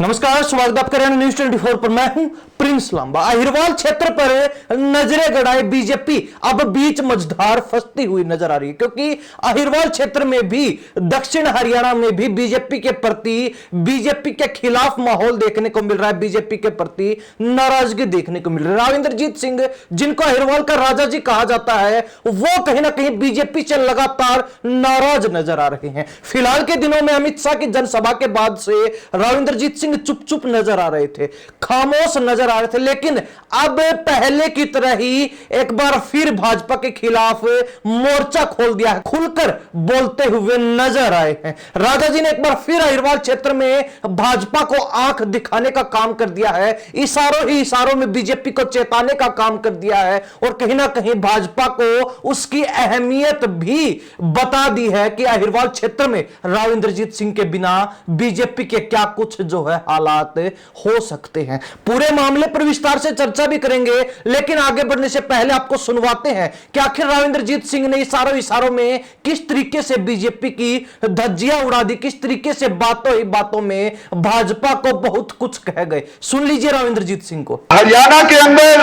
नमस्कार, स्वागत आपका न्यूज 24 पर। मैं हूं प्रिंस लांबा। अहिरवाल क्षेत्र पर नजरें गड़ाए बीजेपी अब बीच मझधार फंसती हुई नजर आ रही है, क्योंकि अहिरवाल क्षेत्र में भी, दक्षिण हरियाणा में भी बीजेपी के प्रति, बीजेपी के खिलाफ माहौल देखने को मिल रहा है। बीजेपी के प्रति नाराजगी देखने को मिल रही है। राविंद्रजीत सिंह, जिनको अहिरवाल का राजा जी कहा जाता है, वो कहीं ना कहीं बीजेपी से लगातार नाराज नजर आ रहे हैं। फिलहाल के दिनों में अमित शाह की जनसभा के बाद से राविंद्रजीत सिंह चुप चुप नजर आ रहे थे, खामोश नजर आ रहे थे, लेकिन अब पहले की तरह ही एक बार फिर भाजपा के खिलाफ मोर्चा खोल दिया है, खुलकर बोलते हुए नजर आए हैं। राजा जी ने एक बार फिर अहिरवाल क्षेत्र में भाजपा को आंख दिखाने का काम कर दिया है, इशारों ही इशारों में बीजेपी को चेताने का काम कर दिया है, और कहीं ना कहीं भाजपा को उसकी अहमियत भी बता दी है कि अहिरवाल क्षेत्र में राविंद्रजीत सिंह के बिना बीजेपी के क्या कुछ जो है हालात हो सकते हैं। पूरे मामले पर विस्तार से चर्चा भी करेंगे, लेकिन आगे बढ़ने से पहले आपको सुनवाते हैं कि आखिर राविंद्रजीत सिंह ने इशारों में किस तरीके से बीजेपी की धज्जियां उड़ा दी, किस तरीके से बातों ही बातों में भाजपा को बहुत कुछ कह गए। सुन लीजिए राविंद्रजीत सिंह को। हरियाणा के अंदर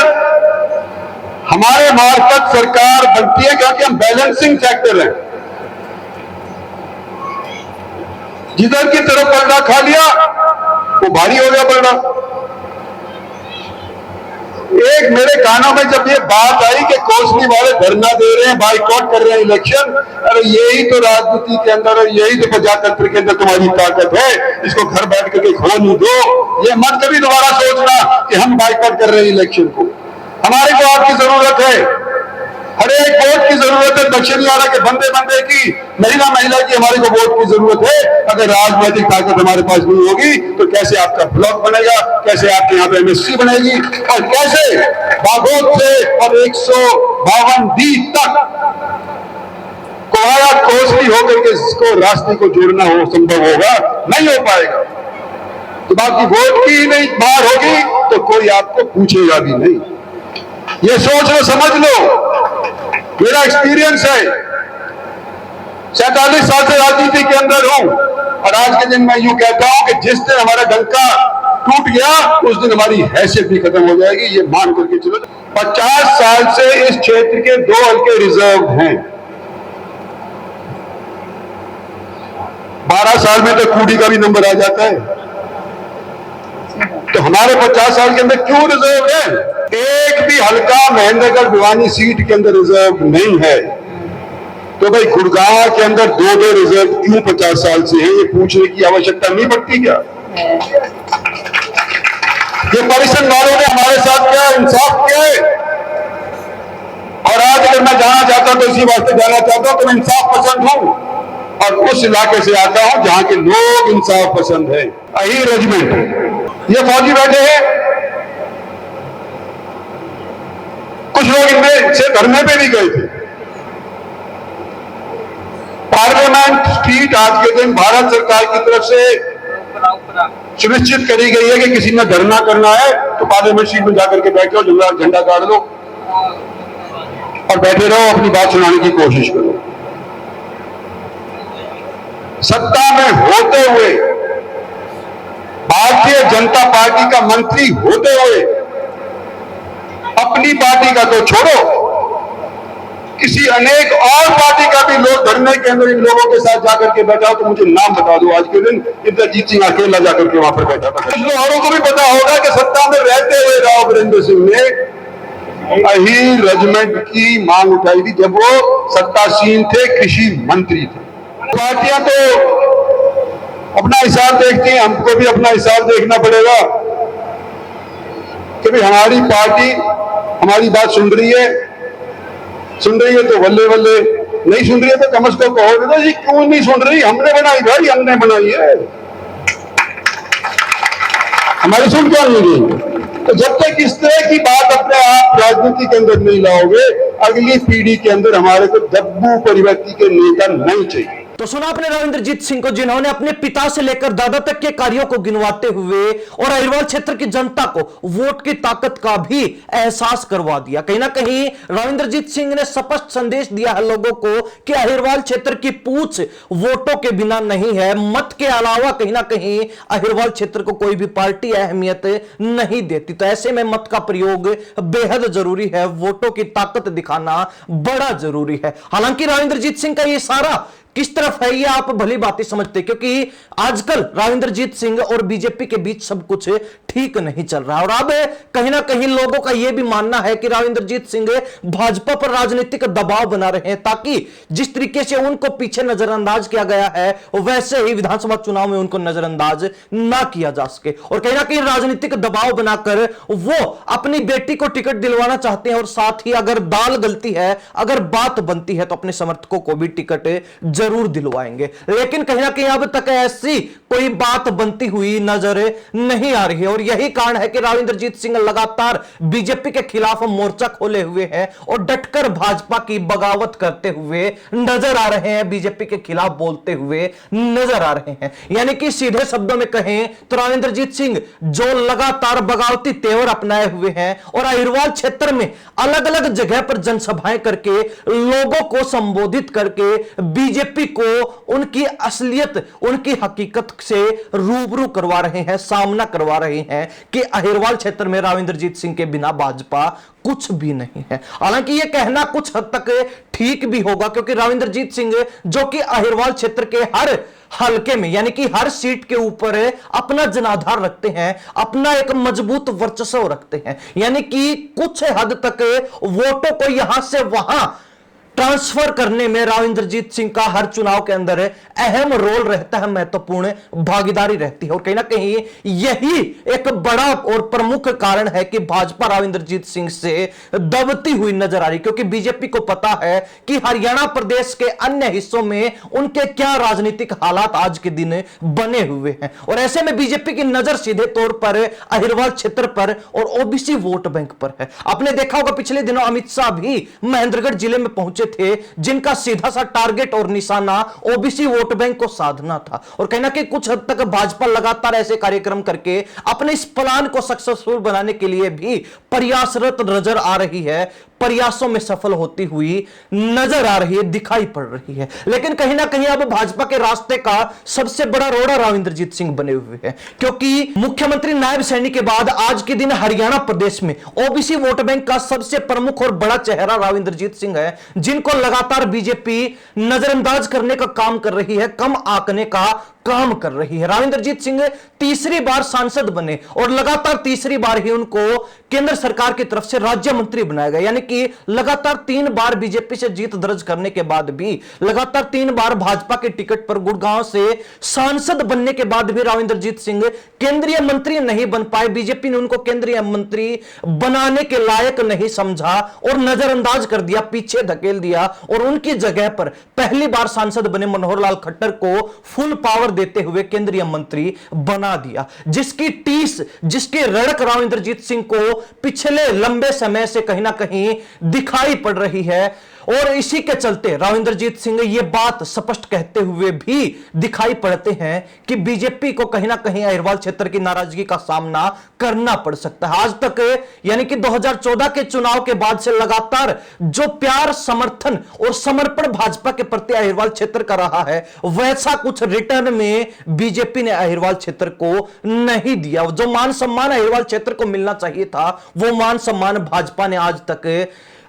हमारे मार्फत सरकार बनती है क्योंकि हम बैलेंसिंग सेक्टर हैं। जिधर की तरफ पलड़ा खा लिया वो भारी हो गया पलड़ा। एक मेरे कानों में जब ये बात आई कि कोसली वाले धरना दे रहे हैं, बाइकआउट कर रहे हैं इलेक्शन, अरे यही तो राजनीति के अंदर और यही तो प्रजातंत्र के अंदर तुम्हारी ताकत है, इसको घर बैठ करके खो नहीं दो। ये मत कभी दोबारा सोचना कि हम बाइकआउट कर रहे हैं इलेक्शन को। हमारे को आपकी जरूरत है, हर एक वोट की जरूरत है। दक्षिण हरियाणा के बंदे बंदे की, महिला की हमारे को वोट की जरूरत है। अगर राजनीतिक ताकत हमारे पास नहीं होगी तो कैसे आपका ब्लॉक बनेगा, कैसे आपके यहाँ पे एमएससी बनेगी, और कैसे बागोद से और 152D तक कोहारा कोसली होकर के इसको रास्ते को जोड़ना हो संभव होगा? नहीं हो पाएगा। तो बाकी वोट की ही नहीं बात होगी तो कोई आपको पूछेगा भी नहीं। ये सोच लो, समझ लो। मेरा एक्सपीरियंस है, 47 साल से राजनीति के अंदर हूं, और आज के दिन मैं यूं कहता हूं कि जिस दिन हमारा डंका टूट गया उस दिन हमारी हैसियत भी खत्म हो जाएगी। ये मान करके चलो। 50 साल से इस क्षेत्र के 2 हल्के रिजर्व हैं। 12 साल में तो कूड़ी का भी नंबर आ जाता है। तो हमारे 50 साल के अंदर क्यों रिजर्व है? एक भी हल्का महेंद्रगढ़ भिवानी सीट के अंदर रिजर्व नहीं है। तो भाई गुड़गांव के अंदर 2-2 रिजर्व क्यों 50 साल से है? ये पूछने की आवश्यकता नहीं पड़ती क्या? ये परिषद वालों ने हमारे साथ क्या इंसाफ किया है? और आज अगर मैं जाना चाहता हूं तो इसी वास्ते जाना चाहता हूं कि मैं इंसाफ पसंद हूं, और उस इलाके से आता हूं जहां के लोग इंसाफ पसंद है। अहिर रेजिमेंट, ये फौजी बैठे हैं, कुछ लोग इनमें से धरने पे भी गए थे। पार्लियामेंट स्ट्रीट आज के दिन भारत सरकार की तरफ से सुनिश्चित करी गई है कि किसी ने धरना करना है तो पार्लियामेंट स्ट्रीट में जाकर के बैठो, झंडा गाड़ लो और बैठे रहो, अपनी बात सुनाने की कोशिश करो। सत्ता में होते हुए, भारतीय जनता पार्टी का मंत्री होते हुए, अपनी पार्टी का तो छोड़ो, किसी अनेक और पार्टी का भी लोग धरने के अंदर इन लोगों के साथ जाकर के बैठा हो तो मुझे नाम बता दो। आज के दिन इंद्रजीत सिंह अकेला जाकर के वहां पर बैठा था। कुछ लोगों को भी पता होगा कि सत्ता में रहते हुए राव वीरेंद्र सिंह ने अहिर रेजिमेंट की मांग उठाई थी जब वो सत्तासीन थे, कृषि मंत्री थे। पार्टियां तो अपना हिसाब देखती हैं, हमको भी अपना हिसाब देखना पड़ेगा कि भाई हमारी पार्टी हमारी बात सुन रही है तो बल्ले बल्ले, नहीं सुन रही है तो कम से कम कहो ना जी क्यों नहीं सुन रही, हमने बनाई भाई, हमने बनाई है, हमारी सुन क्यों नहीं रही? तो जब तक इस तरह की बात अपने आप राजनीति के अंदर नहीं लाओगे, अगली पीढ़ी के अंदर हमारे को दब्बू परिवर्ती के नेता नहीं चाहिए। तो सुना आपने रविंद्रजीत सिंह को, जिन्होंने अपने पिता से लेकर दादा तक के कार्यों को गिनवाते हुए और अहिरवाल क्षेत्र की जनता को वोट की ताकत का भी एहसास करवा दिया। कहीं ना कहीं रविंद्रजीत सिंह ने स्पष्ट संदेश दिया है लोगों को कि अहिरवाल क्षेत्र की पूछ वोटों के बिना नहीं है। मत के अलावा कहीं ना कहीं अहिरवाल क्षेत्र को कोई भी पार्टी अहमियत नहीं देती। तो ऐसे में मत का प्रयोग बेहद जरूरी है, वोटों की ताकत दिखाना बड़ा जरूरी है। हालांकि रविंद्रजीत सिंह का ये सारा किस तरफ है ये आप भली बातें समझते, क्योंकि आजकल रविंद्रजीत सिंह और बीजेपी के बीच सब कुछ ठीक नहीं चल रहा। और अब कहीं ना कहीं लोगों का यह भी मानना है कि रविंद्रजीत सिंह भाजपा पर राजनीतिक दबाव बना रहे हैं, ताकि जिस तरीके से उनको पीछे नजरअंदाज किया गया है वैसे ही विधानसभा चुनाव में उनको नजरअंदाज ना किया जा सके। और कहीं ना कहीं राजनीतिक दबाव बनाकर वो अपनी बेटी को टिकट दिलवाना चाहते हैं, और साथ ही अगर दाल गलती है, अगर बात बनती है, तो अपने समर्थकों को भी टिकट जरूर दिलवाएंगे। लेकिन कहीं ना कहीं अब तक ऐसी कोई बात बनती हुई नजर नहीं आ रही है, और यही कारण है कि रविंद्रजीत सिंह लगातार बीजेपी के खिलाफ मोर्चा खोले हुए हैं और डटकर भाजपा की बगावत करते हुए नजर आ रहे हैं, बीजेपी के खिलाफ बोलते हुए नजर आ रहे हैं। यानी कि सीधे शब्दों में कहें तो रविंद्रजीत सिंह जो लगातार बगावती तेवर अपनाए हुए हैं और अहिरवाल क्षेत्र में अलग अलग जगह पर जनसभाएं करके लोगों को संबोधित करके बीजेपी को उनकी असलियत, उनकी हकीकत से रूबरू करवा रहे हैं, सामना करवा रहे हैं कि अहिरवाल क्षेत्र में रविंद्रजीत सिंह के बिना भाजपा कुछ भी नहीं है। हालांकि यह कहना कुछ हद तक ठीक भी होगा, क्योंकि रविंद्रजीत सिंह जो कि अहिरवाल क्षेत्र के हर हलके में यानी कि हर सीट के ऊपर अपना जनाधार रखते हैं, अपना एक मजबूत वर्चस्व रखते हैं, यानी कि कुछ हद तक वोटों को यहां से वहां ट्रांसफर करने में रविंद्रजीत सिंह का हर चुनाव के अंदर अहम रोल रहता है, महत्वपूर्ण भागीदारी रहती है। और कहीं ना कहीं यही एक बड़ा और प्रमुख कारण है कि भाजपा रविंद्रजीत सिंह से दबती हुई नजर आ रही, क्योंकि बीजेपी को पता है कि हरियाणा प्रदेश के अन्य हिस्सों में उनके क्या राजनीतिक हालात आज के दिन बने हुए हैं। और ऐसे में बीजेपी की नजर सीधे तौर पर अहिरवाल क्षेत्र पर और ओबीसी वोट बैंक पर है। आपने देखा होगा पिछले दिनों अमित शाह भी महेंद्रगढ़ जिले में पहुंचे थे, जिनका सीधा सा टारगेट और निशाना ओबीसी वोट बैंक को साधना था। और कहना कि कुछ हद तक भाजपा लगातार ऐसे कार्यक्रम करके अपने इस प्लान को सक्सेसफुल बनाने के लिए भी प्रयासरत नजर आ रही है, प्रयासों में सफल होती हुई नजर आ रही है, दिखाई पड़ रही है। लेकिन कहीं ना कहीं अब भाजपा के रास्ते का सबसे बड़ा रोड़ा रविंद्रजीत सिंह बने हुए हैं, क्योंकि मुख्यमंत्री नायब सैनी के बाद आज के दिन हरियाणा प्रदेश में ओबीसी वोट बैंक का सबसे प्रमुख और बड़ा चेहरा रविंद्रजीत सिंह है, जिनको लगातार बीजेपी नजरअंदाज करने का काम कर रही है, कम आंकने का काम कर रही है। रविंद्रजीत सिंह तीसरी बार सांसद बने और लगातार तीसरी बार ही उनको केंद्र सरकार की तरफ से राज्य मंत्री बनाया गया, यानी कि लगातार 3 बार बीजेपी से जीत दर्ज करने के बाद भी, लगातार 3 बार भाजपा के टिकट पर गुड़गांव से सांसद बनने के बाद भी रविंद्रजीत सिंह केंद्रीय मंत्री नहीं बन पाए। बीजेपी ने उनको केंद्रीय मंत्री बनाने के लायक नहीं समझा और नजरअंदाज कर दिया, पीछे धकेल दिया, और उनकी जगह पर पहली बार सांसद बने मनोहर लाल खट्टर को फुल पावर देते हुए केंद्रीय मंत्री बना दिया, जिसकी टीस, जिसके रड़क रविंद्रजीत सिंह को पिछले लंबे समय से कहीं ना कहीं दिखाई पड़ रही है। और इसी के चलते रविंद्रजीत सिंह ये बात स्पष्ट कहते हुए भी दिखाई पड़ते हैं कि बीजेपी को कहीं ना कहीं अहिरवाल क्षेत्र की नाराजगी का सामना करना पड़ सकता है। आज तक यानी कि 2014 के चुनाव के बाद से लगातार जो प्यार, समर्थन और समर्पण भाजपा के प्रति अहिरवाल क्षेत्र का रहा है, वैसा कुछ रिटर्न में बीजेपी ने अहिरवाल क्षेत्र को नहीं दिया। जो मान सम्मान अहिरवाल क्षेत्र को मिलना चाहिए था, वो मान सम्मान भाजपा ने आज तक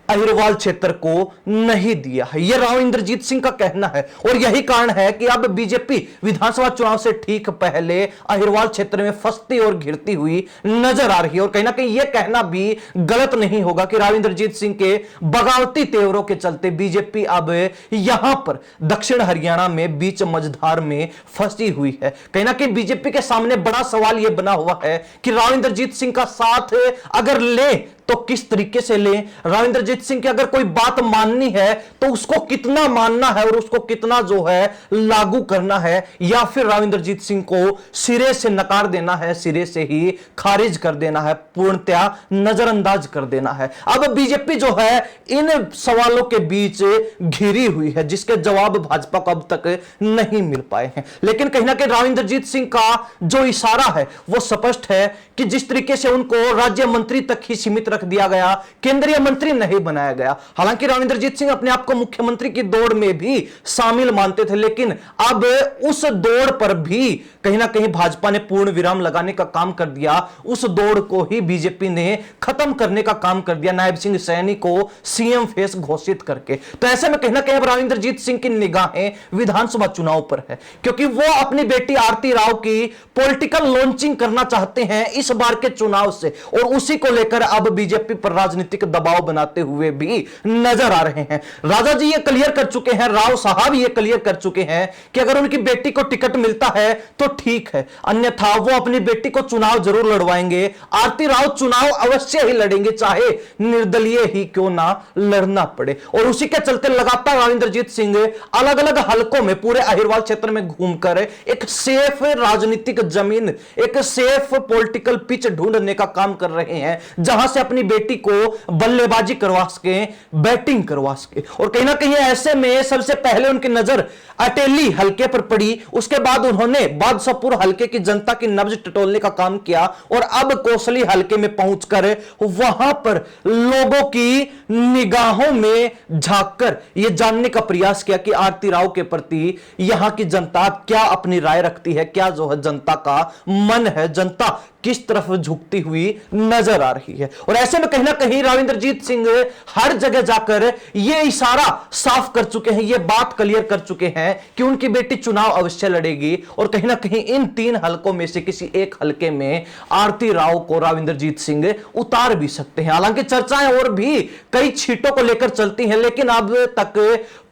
अहिरवाल क्षेत्र को नहीं दिया है, यह रविंद्रजीत सिंह का कहना है। और यही कारण है कि अब बीजेपी विधानसभा चुनाव से ठीक पहले अहिरवाल क्षेत्र में फंसती और घिरती हुई नजर आ रही है। और कहीं ना कहीं यह कहना भी गलत नहीं होगा कि रविंद्रजीत सिंह के बगावती तेवरों के चलते बीजेपी अब यहां पर दक्षिण हरियाणा में बीच मझधार में फंसी हुई है। कहीं ना कहीं बीजेपी के सामने बड़ा सवाल यह बना हुआ है कि रविंद्रजीत सिंह का साथ अगर ले तो किस तरीके से लें। राव इंद्रजीत सिंह की अगर कोई बात माननी है तो उसको कितना मानना है और उसको कितना जो है लागू करना है, या फिर राव इंद्रजीत सिंह को सिरे से नकार देना है, सिरे से ही खारिज कर देना है, पूर्णतया नजरअंदाज कर देना है। अब बीजेपी जो है इन सवालों के बीच घिरी हुई है, जिसके जवाब भाजपा को अब तक नहीं मिल पाए हैं। लेकिन कहीं ना कहीं राव इंद्रजीत सिंह का जो इशारा है वो स्पष्ट है कि जिस तरीके से उनको राज्य मंत्री तक ही सीमित रख दिया गया, केंद्रीय मंत्री नहीं बनाया गया। हालांकि राव इंद्रजीत सिंह अपने आप को मुख्यमंत्री की दौड़ में भी शामिल मानते थे, लेकिन अब उस दौड़ पर भी कहीं ना कहीं भाजपा ने पूर्ण विराम लगाने का काम कर दिया। उस दौड़ को ही बीजेपी ने खत्म करने का काम कर दिया, नायब सिंह सैनी को सीएम फेस घोषित करके। तो ऐसे में कहीं ना कहीं राव इंद्रजीत सिंह की निगाहें विधानसभा चुनाव पर है, क्योंकि वो अपनी बेटी आरती राव की पॉलिटिकल लॉन्चिंग करना चाहते हैं इस बार के चुनाव से, और उसी को लेकर अब बीजेपी पर राजनीतिक दबाव बनाते हुए भी नजर आ रहे हैं। राजा जी ये क्लियर कर चुके हैं, राव साहब ये क्लियर कर चुके हैं कि अगर उनकी बेटी को टिकट मिलता है तो ठीक है, अन्यथा वो अपनी बेटी को चुनाव जरूर लड़वाएंगे। आरती राव चुनाव अवश्य ही लड़ेंगे, चाहे निर्दलीय ही क्यों ना लड़ना पड़े। और उसी के चलते लगातार राव इंद्रजीत सिंह अलग अलग हलकों में पूरे अहिरवाल क्षेत्र में घूमकर एक सेफ राजनीतिक जमीन, एक सेफ पॉलिटिकल पिच ढूंढने का काम कर रहे हैं, जहां से अपनी बेटी को बल्लेबाजी करवा सके, बैटिंग करवा सके। और कहीं ना कहीं ऐसे में सबसे पहले उनकी नजर अटेली हलके पर पड़ी, उसके बाद उन्होंने बादशाहपुर हलके की जनता की नब्ज टटोलने का काम किया, और अब कोसली हलके में पहुंचकर वहां पर लोगों की निगाहों में झांककर यह जानने का प्रयास किया कि आरती राव के प्रति यहां की जनता क्या अपनी राय रखती है, क्या जो है जनता का मन है, जनता किस तरफ झुकती हुई नजर आ रही है। और ऐसे में कहीं ना कहीं राव इंद्रजीत सिंह हर जगह जाकर यह इशारा साफ कर चुके हैं, यह बात क्लियर कर चुके हैं कि उनकी बेटी चुनाव अवश्य लड़ेगी, और कहीं ना कहीं इन 3 हलकों में से किसी एक हलके में आरती राव को राव इंद्रजीत सिंह उतार भी सकते हैं। हालांकि चर्चाएं और भी कई सीटों को लेकर चलती हैं, लेकिन अब तक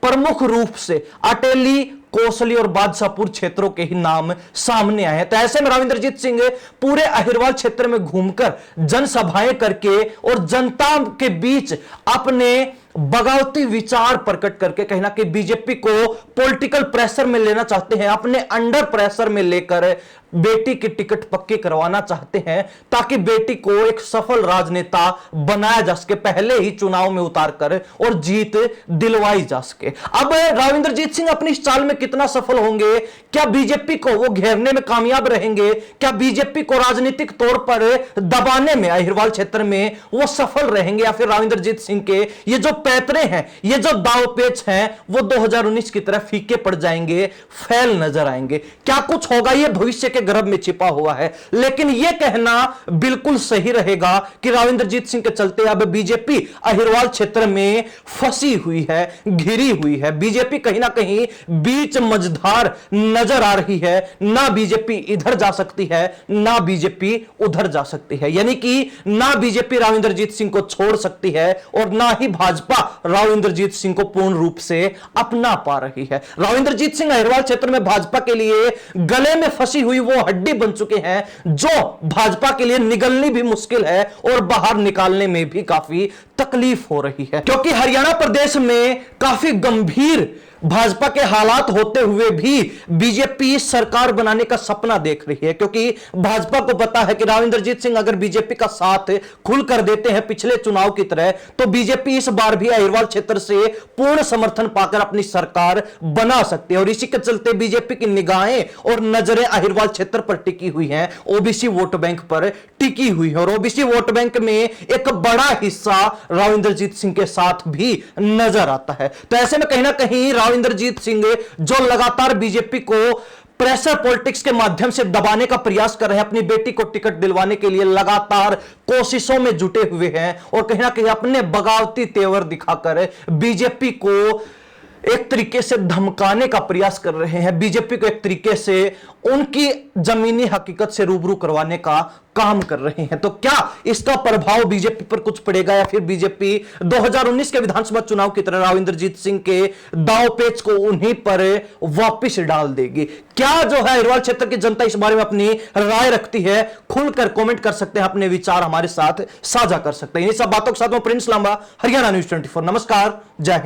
प्रमुख रूप से अटेली, कोसली और बादशाहपुर क्षेत्रों के ही नाम सामने आए हैं। तो ऐसे में राव इंद्रजीत सिंह पूरे अहिरवाल क्षेत्र में घूमकर जनसभाएं करके और जनता के बीच अपने बगावती विचार प्रकट करके कहीं ना कहीं बीजेपी को पॉलिटिकल प्रेशर में लेना चाहते हैं, अपने अंडर प्रेशर में लेकर बेटी की टिकट पक्की करवाना चाहते हैं, ताकि बेटी को एक सफल राजनेता बनाया जा सके, पहले ही चुनाव में उतारकर और जीत दिलवाई जा सके। अब राव इंद्रजीत सिंह अपनी इस चाल में कितना सफल होंगे, क्या बीजेपी को वो घेरने में कामयाब रहेंगे, क्या बीजेपी को राजनीतिक तौर पर दबाने में अहिरवाल क्षेत्र में वो सफल रहेंगे, या फिर राव इंद्रजीत सिंह के ये जो पैतरे हैं, ये जो दांवपेच हैं, वो 2019 की तरह फीके पड़ जाएंगे, फैल नजर आएंगे। क्या कुछ होगा ये भविष्य के गर्भ में छिपा हुआ है, लेकिन यह कहना बिल्कुल सही रहेगा कि राव इंद्रजीत सिंह के चलते अब बीजेपी अहिरवाल क्षेत्र में फंसी हुई है, घिरी हुई है। बीजेपी कहीं ना कहीं बीच मझधार नजर आ रही है, ना बीजेपी इधर जा सकती है, ना बीजेपी उधर जा सकती है, यानी कि ना बीजेपी राव इंद्रजीत सिंह को छोड़ सकती है और ना ही भाजपा राव इंद्रजीत सिंह को पूर्ण रूप से अपना पा रही है। राव इंद्रजीत सिंह अहिरवाल क्षेत्र में भाजपा के लिए गले में फंसी हुई वो हड्डी बन चुके हैं, जो भाजपा के लिए निगलनी भी मुश्किल है और बाहर निकालने में भी काफी तकलीफ हो रही है, क्योंकि हरियाणा प्रदेश में काफी गंभीर भाजपा के हालात होते हुए भी बीजेपी सरकार बनाने का सपना देख रही है, क्योंकि भाजपा को पता है कि राव इंद्रजीत सिंह अगर बीजेपी का साथ खुल कर देते हैं पिछले चुनाव की तरह, तो बीजेपी इस बार भी अहिरवाल क्षेत्र से पूर्ण समर्थन पाकर अपनी सरकार बना सकती है। और इसी के चलते बीजेपी की निगाहें और नजरें अहिरवाल क्षेत्र पर टिकी हुई हैं, ओबीसी वोट बैंक पर टिकी हुई है, और ओबीसी वोट बैंक में एक बड़ा हिस्सा राव इंद्रजीत सिंह के साथ भी नजर आता है। तो ऐसे में कहीं ना कहीं राव इंद्रजीत सिंह जो लगातार बीजेपी को प्रेशर पॉलिटिक्स के माध्यम से दबाने का प्रयास कर रहे हैं, अपनी बेटी को टिकट दिलवाने के लिए लगातार कोशिशों में जुटे हुए हैं, और कहीं ना कहीं अपने बगावती तेवर दिखाकर बीजेपी को एक तरीके से धमकाने का प्रयास कर रहे हैं, बीजेपी को एक तरीके से उनकी जमीनी हकीकत से रूबरू करवाने का काम कर रहे हैं। तो क्या इसका प्रभाव बीजेपी पर कुछ पड़ेगा या फिर बीजेपी 2019 के विधानसभा चुनाव की तरह राव इंद्रजीत सिंह के दांवपेच को उन्हीं पर वापिस डाल देगी? क्या जो है अहिरवाल क्षेत्र की जनता इस बारे में अपनी राय रखती है? खुलकर कमेंट कर सकते हैं, अपने विचार हमारे साथ साझा कर सकते हैं। इन सब बातों के साथ में प्रिंस लांबा, हरियाणा न्यूज़ 24। नमस्कार, जय हिंद।